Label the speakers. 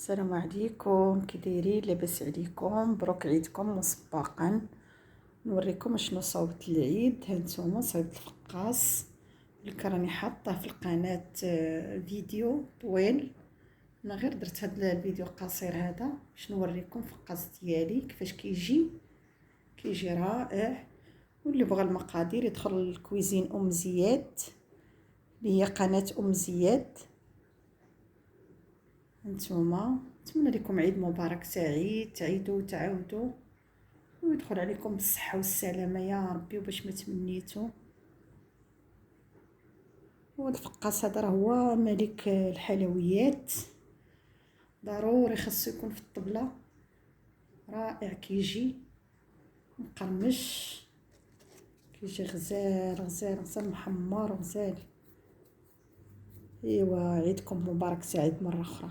Speaker 1: السلام عليكم، كي دايرين؟ لاباس عليكم؟ مبروك عيدكم مسبقا. نوريكم شنو صوبت العيد. هانتوما صوبت الفقاص اللي راني حاطاه في القناه. فيديو طويل، انا غير درت هذا الفيديو القصير هذا باش نوريكم الفقاص ديالي كيفاش كيجي رائع. واللي بغى المقادير يدخل الكويزين ام زياد اللي هي قناه ام زياد. هانتوما نتمنى لكم عيد مبارك سعيد، تعيدوا وتعاودوا ويدخل عليكم بالصحه والسلامه يا ربي وباش ما تمنيتوا. والفقاص هذا راه هو ملك الحلويات، ضروري خاصو يكون في الطبله. رائع كيجي مقرمش، كيجي غزال غزال غزال محمر غزال. ايوا عيدكم مبارك سعيد مره اخرى.